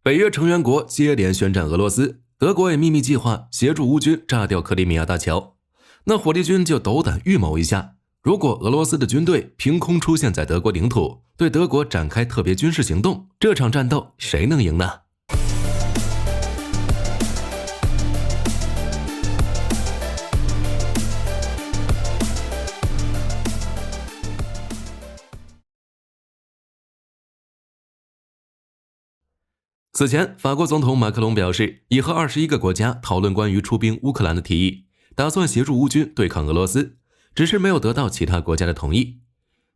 北约成员国接连宣战俄罗斯，德国也秘密计划协助乌军炸掉克里米亚大桥。那火力军就斗胆预谋一下，如果俄罗斯的军队凭空出现在德国领土，对德国展开特别军事行动，这场战斗谁能赢呢？此前，法国总统马克龙表示，已和21个国家讨论关于出兵乌克兰的提议，打算协助乌军对抗俄罗斯，只是没有得到其他国家的同意。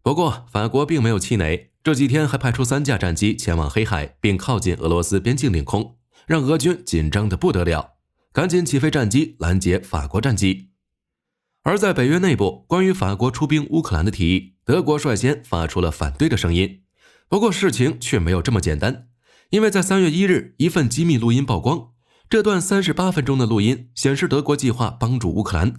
不过，法国并没有气馁，这几天还派出3架战机前往黑海，并靠近俄罗斯边境领空，让俄军紧张得不得了，赶紧起飞战机拦截法国战机。而在北约内部，关于法国出兵乌克兰的提议，德国率先发出了反对的声音。不过事情却没有这么简单。因为在3月1日，一份机密录音曝光，这段38分钟的录音显示德国计划帮助乌克兰。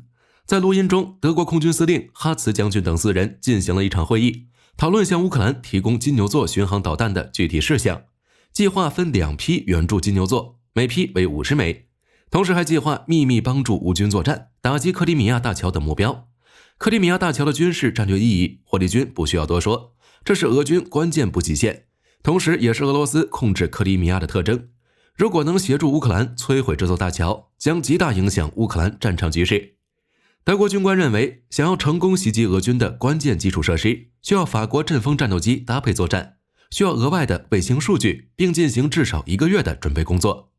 在录音中，德国空军司令哈茨将军等4人进行了一场会议，讨论向乌克兰提供金牛座巡航导弹的具体事项。计划分2批援助金牛座，每批为50枚。同时还计划秘密帮助乌军作战，打击克里米亚大桥等目标。克里米亚大桥的军事战略意义，火力军不需要多说，这是俄军关键补给线。同时也是俄罗斯控制克里米亚的特征。如果能协助乌克兰摧毁这座大桥，将极大影响乌克兰战场局势。德国军官认为，想要成功袭击俄军的关键基础设施，需要法国阵风战斗机搭配作战，需要额外的卫星数据，并进行至少1个月的准备工作。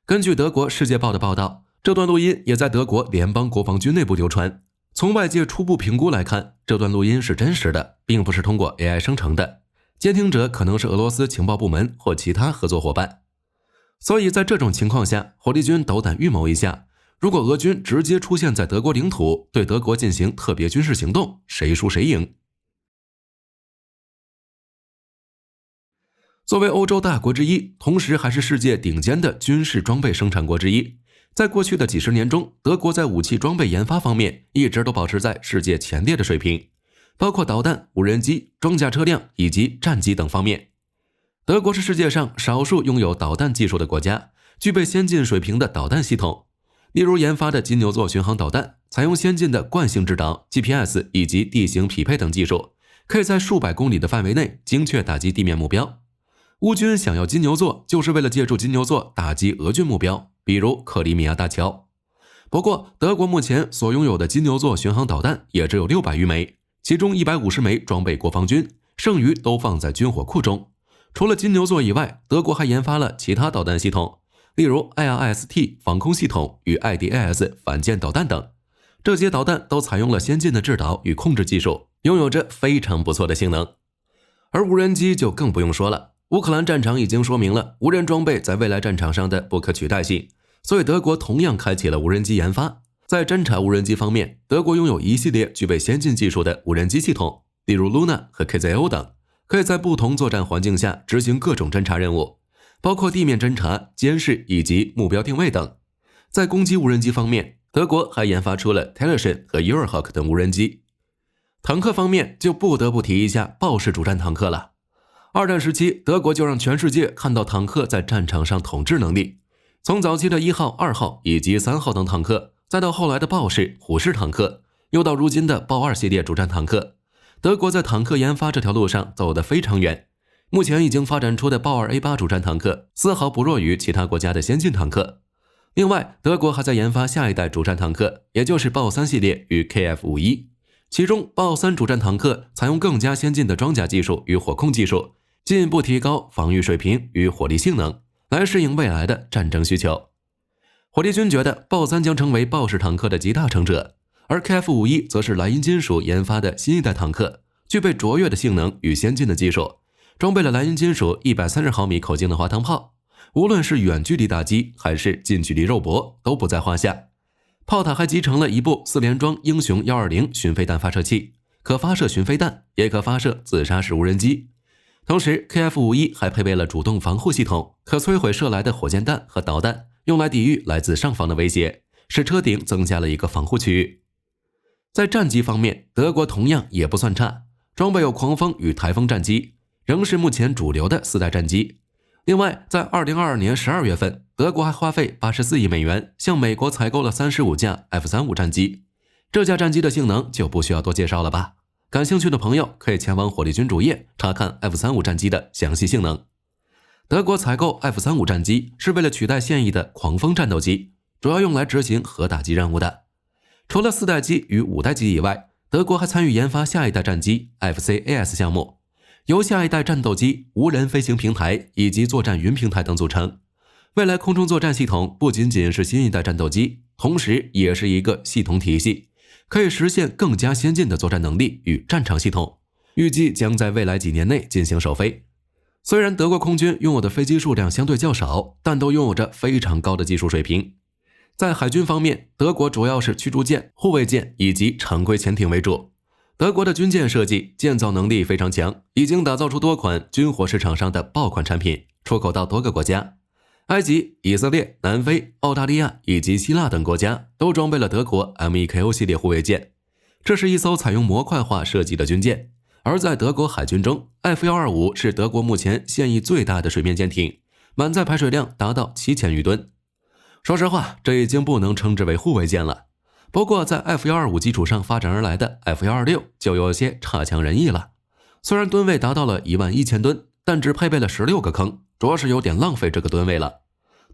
根据德国《世界报》的报道，这段录音也在德国联邦国防军内部流传。从外界初步评估来看，这段录音是真实的，并不是通过 AI 生成的。监听者可能是俄罗斯情报部门或其他合作伙伴。所以在这种情况下，火力军斗胆预谋一下，如果俄军直接出现在德国领土，对德国进行特别军事行动，谁输谁赢。作为欧洲大国之一，同时还是世界顶尖的军事装备生产国之一，在过去的几十年中，德国在武器装备研发方面一直都保持在世界前列的水平，包括导弹、无人机、装甲车辆以及战机等方面。德国是世界上少数拥有导弹技术的国家，具备先进水平的导弹系统。例如研发的金牛座巡航导弹，采用先进的惯性制导、GPS 以及地形匹配等技术，可以在数百公里的范围内精确打击地面目标。乌军想要金牛座，就是为了借助金牛座打击俄军目标，比如克里米亚大桥。不过，德国目前所拥有的金牛座巡航导弹也只有600余枚，其中150枚装备国防军，剩余都放在军火库中。除了金牛座以外，德国还研发了其他导弹系统，例如 IRST 防空系统与 IDAS 反舰导弹等。这些导弹都采用了先进的制导与控制技术，拥有着非常不错的性能。而无人机就更不用说了，乌克兰战场已经说明了无人装备在未来战场上的不可取代性，所以德国同样开启了无人机研发。在侦察无人机方面，德国拥有一系列具备先进技术的无人机系统，例如 Luna 和 KZO 等，可以在不同作战环境下执行各种侦察任务，包括地面侦察、监视以及目标定位等。在攻击无人机方面，德国还研发出了 Television 和 Eurohawk 等无人机。坦克方面就不得不提一下豹式主战坦克了。二战时期，德国就让全世界看到坦克在战场上统治能力。从早期的1号、2号以及3号等坦克，再到后来的豹式、虎式坦克，又到如今的豹2系列主战坦克，德国在坦克研发这条路上走得非常远。目前已经发展出的豹2A8 主战坦克，丝毫不弱于其他国家的先进坦克。另外，德国还在研发下一代主战坦克，也就是豹3系列与 KF51。其中，豹3主战坦克采用更加先进的装甲技术与火控技术，进一步提高防御水平与火力性能，来适应未来的战争需求。火力军觉得豹3将成为豹式坦克的集大成者，而 KF51 则是莱茵金属研发的新一代坦克，具备卓越的性能与先进的技术，装备了莱茵金属130毫米口径的滑膛炮，无论是远距离打击还是近距离肉搏都不在话下。炮塔还集成了一部4连装英雄120巡飞弹发射器，可发射巡飞弹，也可发射自杀式无人机。同时 KF51 还配备了主动防护系统，可摧毁射来的火箭弹和导弹，用来抵御来自上方的威胁，使车顶增加了一个防护区域。在战机方面，德国同样也不算差，装备有狂风与台风战机，仍是目前主流的4代战机。另外，在2022年12月份，德国还花费84亿美元向美国采购了35架 F-35战机。这架战机的性能就不需要多介绍了吧？感兴趣的朋友可以前往火力军主页查看 F-35战机的详细性能。德国采购 F-35战机是为了取代现役的狂风战斗机，主要用来执行核打击任务的。除了4代机与5代机以外，德国还参与研发下一代战机 FCAS 项目，由下一代战斗机、无人飞行平台以及作战云平台等组成。未来空中作战系统不仅仅是新一代战斗机，同时也是一个系统体系，可以实现更加先进的作战能力与战场系统，预计将在未来几年内进行首飞。虽然德国空军拥有的飞机数量相对较少，但都拥有着非常高的技术水平。在海军方面，德国主要是驱逐舰、护卫舰以及常规潜艇为主。德国的军舰设计、建造能力非常强，已经打造出多款军火市场上的爆款产品，出口到多个国家。埃及、以色列、南非、澳大利亚以及希腊等国家都装备了德国 MEKO 系列护卫舰。这是一艘采用模块化设计的军舰。而在德国海军中 F125 是德国目前现役最大的水面舰艇，满载排水量达到7000余吨。说实话，这已经不能称之为护卫舰了。不过在 F125 基础上发展而来的 F126 就有些差强人意了。虽然吨位达到了11000吨，但只配备了16个坑，主要是有点浪费这个吨位了。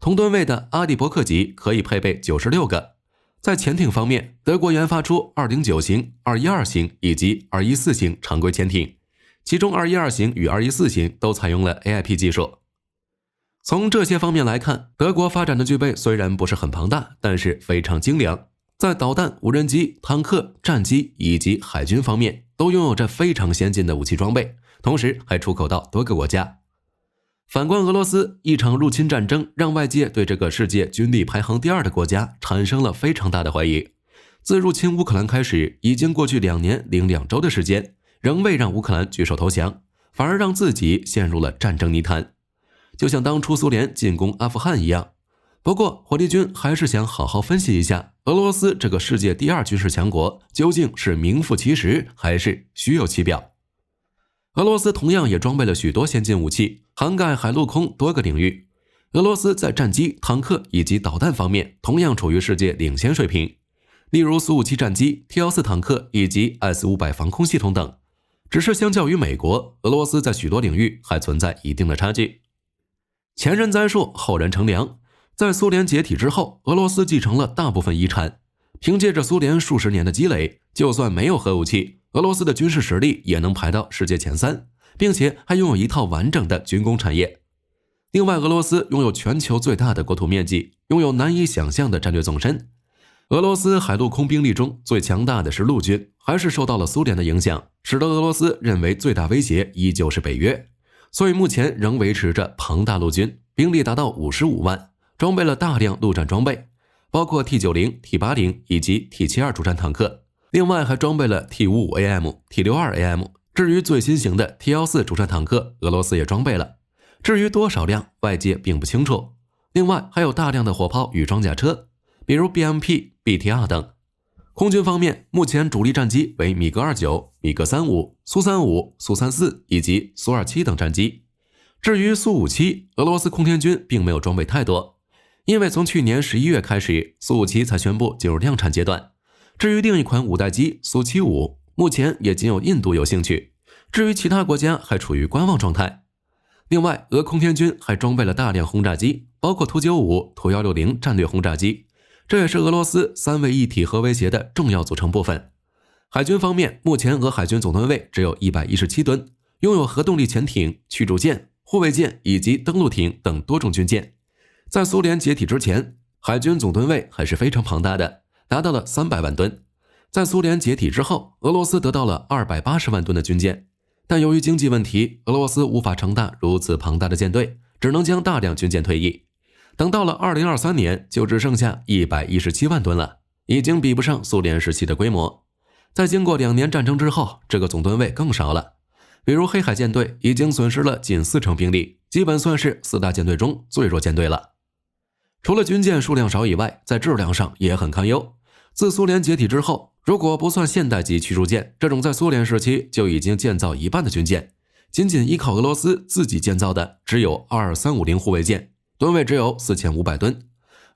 同吨位的阿蒂伯克级可以配备96个。在潜艇方面，德国研发出209型、212型以及214型常规潜艇，其中212型与214型都采用了 AIP 技术。从这些方面来看，德国发展的军备虽然不是很庞大，但是非常精良，在导弹、无人机、坦克、战机以及海军方面都拥有着非常先进的武器装备，同时还出口到多个国家。反观俄罗斯，一场入侵战争让外界对这个世界军力排行第2的国家产生了非常大的怀疑。自入侵乌克兰开始，已经过去2年零2周的时间，仍未让乌克兰举手投降，反而让自己陷入了战争泥潭，就像当初苏联进攻阿富汗一样。不过火力军还是想好好分析一下，俄罗斯这个世界第2军事强国究竟是名副其实还是虚有其表。俄罗斯同样也装备了许多先进武器，涵盖海陆空多个领域。俄罗斯在战机、坦克以及导弹方面同样处于世界领先水平，例如苏57战机、T-14坦克以及 S-500防空系统等。只是相较于美国，俄罗斯在许多领域还存在一定的差距。前人栽树，后人乘凉。在苏联解体之后，俄罗斯继承了大部分遗产，凭借着苏联数十年的积累，就算没有核武器，俄罗斯的军事实力也能排到世界前3，并且还拥有一套完整的军工产业。另外，俄罗斯拥有全球最大的国土面积，拥有难以想象的战略纵深。俄罗斯海陆空兵力中最强大的是陆军，还是受到了苏联的影响，使得俄罗斯认为最大威胁依旧是北约，所以目前仍维持着庞大陆军，兵力达到55万，装备了大量陆战装备，包括 T90、T80 以及 T72 主战坦克，另外还装备了 T55AM、T62AM。至于最新型的 T14 主战坦克，俄罗斯也装备了，至于多少辆，外界并不清楚。另外还有大量的火炮与装甲车，比如 BMP、BTR 等。空军方面，目前主力战机为米格29、米格35、苏35、苏34以及苏27等战机。至于苏57，俄罗斯空天军并没有装备太多，因为从去年11月开始，苏57才宣布进入量产阶段。至于另一款5代机苏75，目前也仅有印度有兴趣，至于其他国家还处于观望状态。另外，俄空天军还装备了大量轰炸机，包括图95、图160战略轰炸机，这也是俄罗斯3位一体核威胁的重要组成部分。海军方面，目前俄海军总吨位只有117吨，拥有核动力潜艇、驱逐舰、护卫舰以及登陆艇等多种军舰。在苏联解体之前，海军总吨位还是非常庞大的，达到了300万吨。在苏联解体之后，俄罗斯得到了280万吨的军舰，但由于经济问题，俄罗斯无法承担如此庞大的舰队，只能将大量军舰退役。等到了2023年，就只剩下117万吨了，已经比不上苏联时期的规模。在经过2年战争之后，这个总吨位更少了。比如黑海舰队已经损失了近40%兵力，基本算是4大舰队中最弱舰队了。除了军舰数量少以外，在质量上也很堪忧。自苏联解体之后，如果不算现代级驱逐舰这种在苏联时期就已经建造一半的军舰，仅依靠俄罗斯自己建造的只有2350护卫舰，吨位只有4500吨。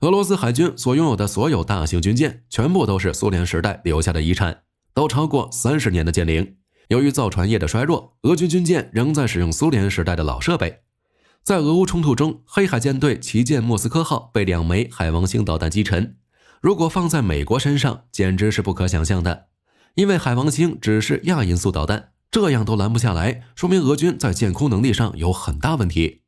俄罗斯海军所拥有的所有大型军舰全部都是苏联时代留下的遗产，都超过30年的舰龄。由于造船业的衰弱，俄军军舰仍在使用苏联时代的老设备。在俄乌冲突中，黑海舰队旗舰莫斯科号被2枚海王星导弹击沉，如果放在美国身上简直是不可想象的，因为海王星只是亚音速导弹，这样都拦不下来，说明俄军在舰空能力上有很大问题。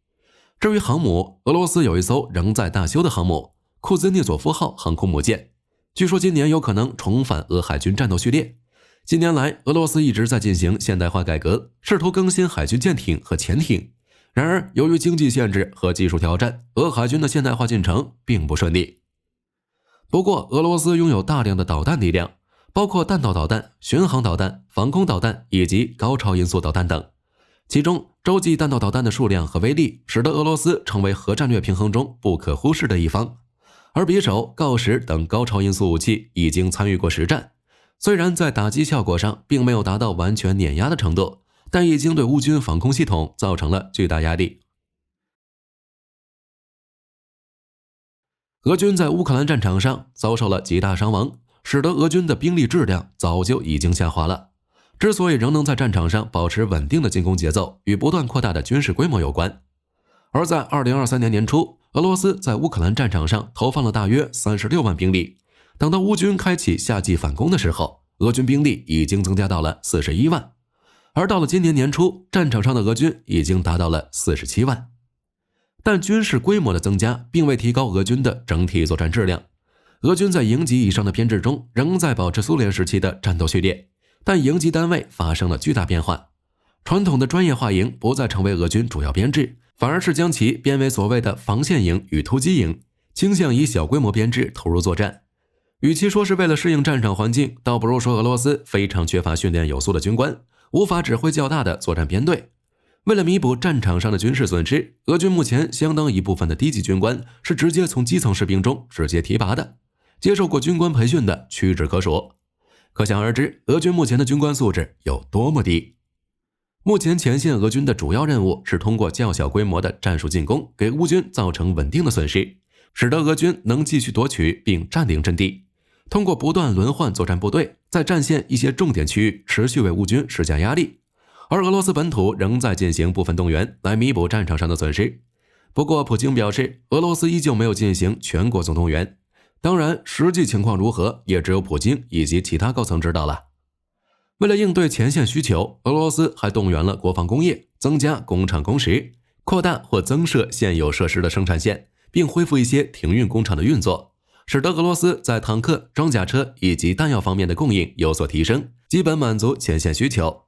至于航母，俄罗斯有一艘仍在大修的航母库兹涅佐夫号航空母舰，据说今年有可能重返俄海军战斗序列。近年来，俄罗斯一直在进行现代化改革，试图更新海军舰艇和潜艇。然而，由于经济限制和技术挑战，俄海军的现代化进程并不顺利。不过，俄罗斯拥有大量的导弹力量，包括弹道导弹、巡航导弹、防空导弹以及高超音速导弹等。其中，洲际弹道导弹的数量和威力，使得俄罗斯成为核战略平衡中不可忽视的一方。而匕首、锆石等高超音速武器已经参与过实战，虽然在打击效果上并没有达到完全碾压的程度，但已经对乌军防空系统造成了巨大压力。俄军在乌克兰战场上遭受了极大伤亡，使得俄军的兵力质量早就已经下滑了。之所以仍能在战场上保持稳定的进攻节奏，与不断扩大的军事规模有关。而在2023年年初，俄罗斯在乌克兰战场上投放了大约36万兵力，等到乌军开启夏季反攻的时候，俄军兵力已经增加到了41万。而到了今年年初，战场上的俄军已经达到了47万。但军事规模的增加并未提高俄军的整体作战质量。俄军在营级以上的编制中仍在保持苏联时期的战斗序列，但营级单位发生了巨大变化。传统的专业化营不再成为俄军主要编制，反而是将其编为所谓的防线营与突击营，倾向以小规模编制投入作战。与其说是为了适应战场环境，倒不如说俄罗斯非常缺乏训练有素的军官，无法指挥较大的作战编队。为了弥补战场上的军事损失，俄军目前相当一部分的低级军官是直接从基层士兵中直接提拔的，接受过军官培训的屈指可数。可想而知，俄军目前的军官素质有多么低。目前前线俄军的主要任务是通过较小规模的战术进攻给乌军造成稳定的损失，使得俄军能继续夺取并占领阵地，通过不断轮换作战部队，在战线一些重点区域持续为乌军施加压力。而俄罗斯本土仍在进行部分动员来弥补战场上的损失。不过普京表示，俄罗斯依旧没有进行全国总动员，当然实际情况如何也只有普京以及其他高层知道了。为了应对前线需求，俄罗斯还动员了国防工业，增加工厂工时，扩大或增设现有设施的生产线，并恢复一些停运工厂的运作，使得俄罗斯在坦克、装甲车以及弹药方面的供应有所提升，基本满足前线需求。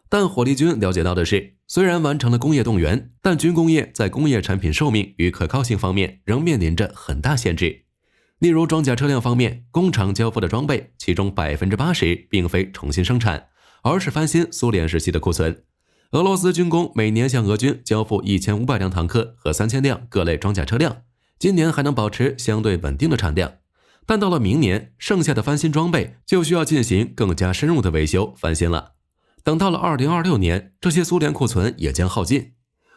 但火力军了解到的是，虽然完成了工业动员，但军工业在工业产品寿命与可靠性方面仍面临着很大限制。例如装甲车辆方面，工厂交付的装备其中 80% 并非重新生产，而是翻新苏联时期的库存。俄罗斯军工每年向俄军交付1500辆坦克和3000辆各类装甲车辆，今年还能保持相对稳定的产量，但到了明年，剩下的翻新装备就需要进行更加深入的维修翻新了。等到了2026年，这些苏联库存也将耗尽。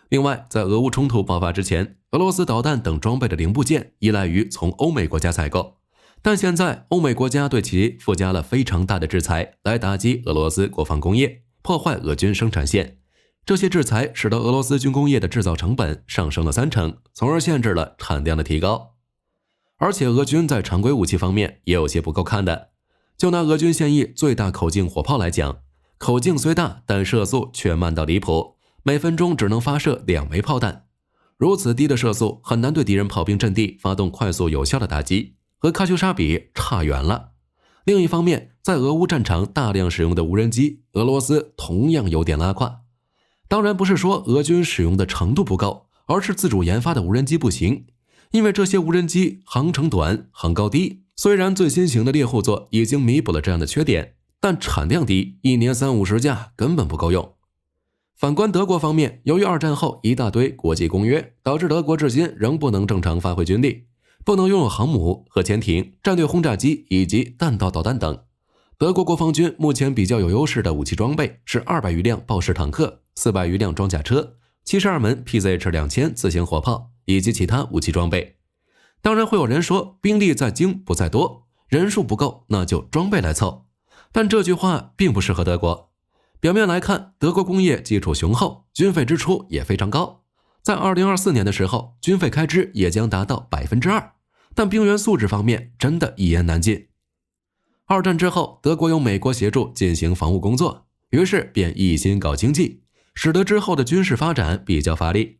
另外，在俄乌冲突爆发之前，俄罗斯导弹等装备的零部件依赖于从欧美国家采购，但现在欧美国家对其附加了非常大的制裁，来打击俄罗斯国防工业，破坏俄军生产线。这些制裁使得俄罗斯军工业的制造成本上升了30%，从而限制了产量的提高。而且俄军在常规武器方面也有些不够看的。就拿俄军现役最大口径火炮来讲，口径虽大，但射速却慢到离谱，每分钟只能发射2枚炮弹。如此低的射速，很难对敌人炮兵阵地发动快速有效的打击，和喀秋莎比差远了。另一方面，在俄乌战场大量使用的无人机，俄罗斯同样有点拉胯。当然不是说俄军使用的程度不高，而是自主研发的无人机不行。因为这些无人机航程短，航高低，虽然最新型的猎户座已经弥补了这样的缺点，但产量低，一年30-50架根本不够用。反观德国方面，由于二战后一大堆国际公约，导致德国至今仍不能正常发挥军力，不能拥有航母和潜艇、战略轰炸机以及弹道导弹等。德国国防军目前比较有优势的武器装备是200余辆豹式坦克、400余辆装甲车、72门 PZH-2000 自行火炮以及其他武器装备。当然会有人说兵力在精不在多，人数不够那就装备来凑，但这句话并不适合德国。表面来看，德国工业基础雄厚，军费支出也非常高，在2024年的时候，军费开支也将达到 2%， 但兵员素质方面真的一言难尽。二战之后，德国由美国协助进行防务工作，于是便一心搞经济，使得之后的军事发展比较乏力。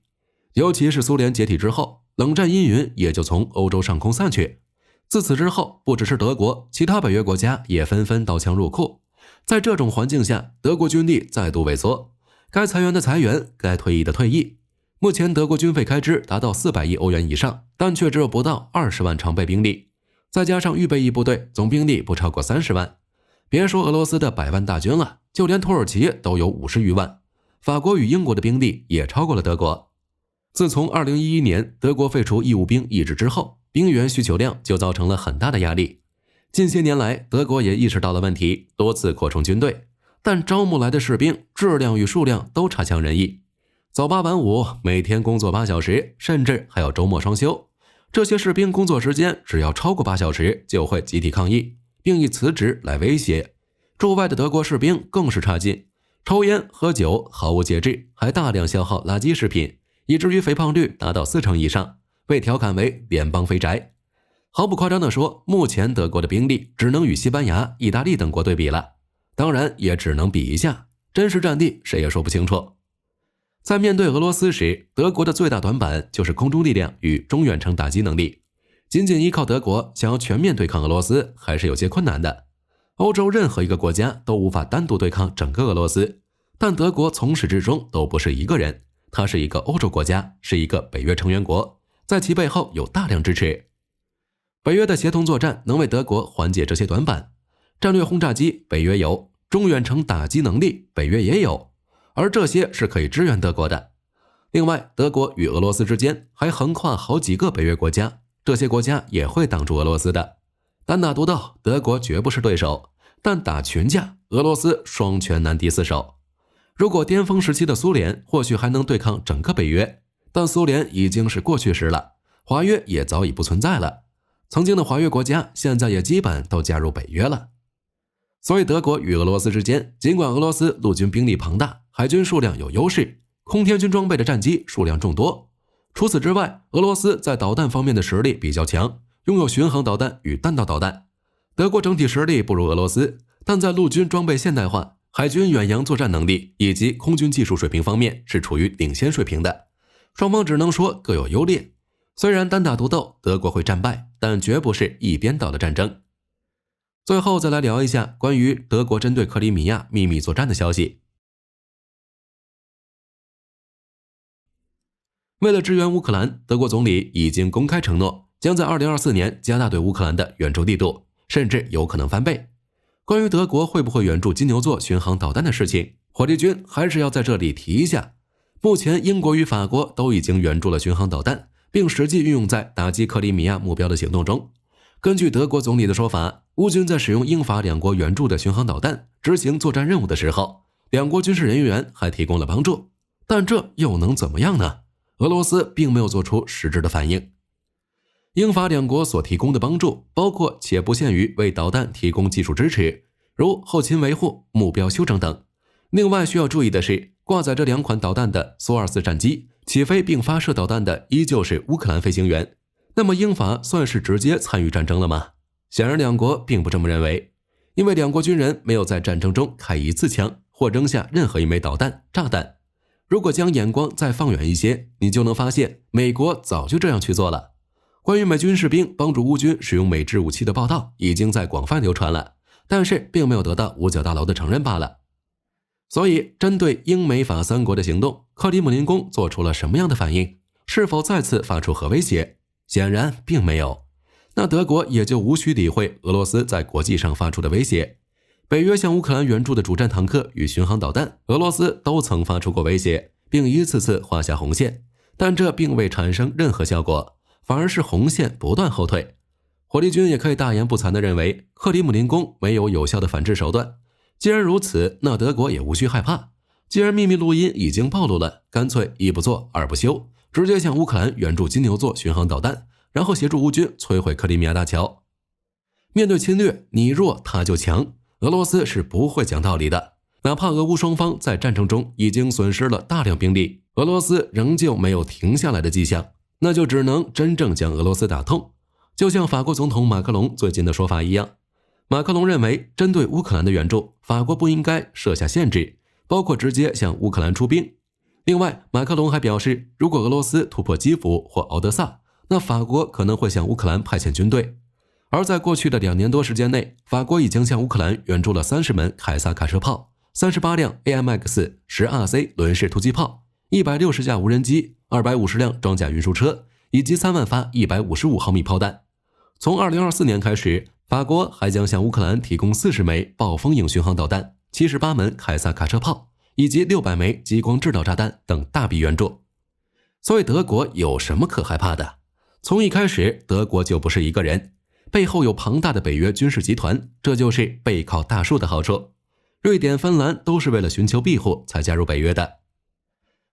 尤其是苏联解体之后，冷战阴云也就从欧洲上空散去。自此之后，不只是德国，其他北约国家也纷纷刀枪入库。在这种环境下，德国军力再度萎缩，该裁员的裁员，该退役的退役。目前德国军费开支达到400亿欧元以上，但却只有不到20万常备兵力，再加上预备役部队，总兵力不超过30万。别说俄罗斯的100万大军了，就连土耳其都有50余万，法国与英国的兵力也超过了德国。自从2011年德国废除义务兵役制之后，兵员需求量就造成了很大的压力。近些年来，德国也意识到了问题，多次扩充军队，但招募来的士兵质量与数量都差强人意。早8晚5，每天工作8小时，甚至还有周末双休。这些士兵工作时间只要超过8小时，就会集体抗议，并以辞职来威胁。驻外的德国士兵更是差劲，抽烟喝酒毫无节制，还大量消耗垃圾食品，以至于肥胖率达到40%以上，被调侃为联邦肥宅。毫不夸张地说，目前德国的兵力只能与西班牙、意大利等国对比了，当然也只能比一下，真实战力谁也说不清楚。在面对俄罗斯时，德国的最大短板就是空中力量与中远程打击能力，仅仅依靠德国想要全面对抗俄罗斯还是有些困难的。欧洲任何一个国家都无法单独对抗整个俄罗斯，但德国从始至终都不是一个人，它是一个欧洲国家，是一个北约成员国，在其背后有大量支持。北约的协同作战能为德国缓解这些短板，战略轰炸机北约有，中远程打击能力北约也有，而这些是可以支援德国的。另外，德国与俄罗斯之间还横跨好几个北约国家，这些国家也会挡住俄罗斯的。单打独斗，德国绝不是对手，但打群架，俄罗斯双拳难敌4手。如果巅峰时期的苏联或许还能对抗整个北约，但苏联已经是过去时了，华约也早已不存在了。曾经的华约国家现在也基本都加入北约了。所以德国与俄罗斯之间，尽管俄罗斯陆军兵力庞大，海军数量有优势，空天军装备的战机数量众多，除此之外，俄罗斯在导弹方面的实力比较强，拥有巡航导弹与弹道导弹。德国整体实力不如俄罗斯，但在陆军装备现代化、海军远洋作战能力以及空军技术水平方面是处于领先水平的，双方只能说各有优劣。虽然单打独斗德国会战败，但绝不是一边倒的战争。最后再来聊一下关于德国针对克里米亚秘密作战的消息。为了支援乌克兰，德国总理已经公开承诺，将在2024年加大对乌克兰的援助力度，甚至有可能翻倍。关于德国会不会援助金牛座巡航导弹的事情，火力军还是要在这里提一下。目前英国与法国都已经援助了巡航导弹，并实际运用在打击克里米亚目标的行动中。根据德国总理的说法，乌军在使用英法两国援助的巡航导弹执行作战任务的时候，两国军事人员还提供了帮助。但这又能怎么样呢？俄罗斯并没有做出实质的反应。英法两国所提供的帮助包括且不限于为导弹提供技术支持，如后勤维护、目标修正等。另外需要注意的是，挂载这两款导弹的苏24战机起飞并发射导弹的依旧是乌克兰飞行员。那么英法算是直接参与战争了吗？显然两国并不这么认为，因为两国军人没有在战争中开一次枪或扔下任何一枚导弹、炸弹。如果将眼光再放远一些，你就能发现美国早就这样去做了。关于美军士兵帮助乌军使用美制武器的报道已经在广泛流传了，但是并没有得到五角大楼的承认罢了。所以针对英美法三国的行动，克里姆林宫做出了什么样的反应？是否再次发出核威胁？显然并没有。那德国也就无需理会俄罗斯在国际上发出的威胁。北约向乌克兰援助的主战坦克与巡航导弹，俄罗斯都曾发出过威胁，并一次次画下红线，但这并未产生任何效果，反而是红线不断后退。火力军也可以大言不惭地认为克里姆林宫没有有效的反制手段。既然如此，那德国也无需害怕。既然秘密录音已经暴露了，干脆一不做二不休，直接向乌克兰援助金牛座巡航导弹，然后协助乌军摧毁克里米亚大桥。面对侵略，你弱他就强，俄罗斯是不会讲道理的。哪怕俄乌双方在战争中已经损失了大量兵力，俄罗斯仍旧没有停下来的迹象，那就只能真正将俄罗斯打痛。就像法国总统马克龙最近的说法一样，马克龙认为针对乌克兰的援助，法国不应该设下限制，包括直接向乌克兰出兵。另外，马克龙还表示，如果俄罗斯突破基辅或敖德萨，那法国可能会向乌克兰派遣军队。而在过去的2年多时间内，法国已经向乌克兰援助了30门凯撒卡车炮、38辆 AMX-10RC 轮式突击炮、160架无人机、250辆装甲运输车，以及3万发155毫米炮弹。从2024年开始，法国还将向乌克兰提供40枚暴风影巡航导弹、78门凯撒卡车炮，以及600枚激光制导炸弹等大笔援助。所以德国有什么可害怕的？从一开始，德国就不是一个人，背后有庞大的北约军事集团，这就是背靠大树的好处。瑞典、芬兰都是为了寻求庇护才加入北约的。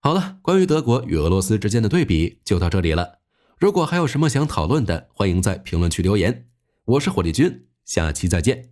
好了，关于德国与俄罗斯之间的对比就到这里了。如果还有什么想讨论的，欢迎在评论区留言。我是火力军，下期再见。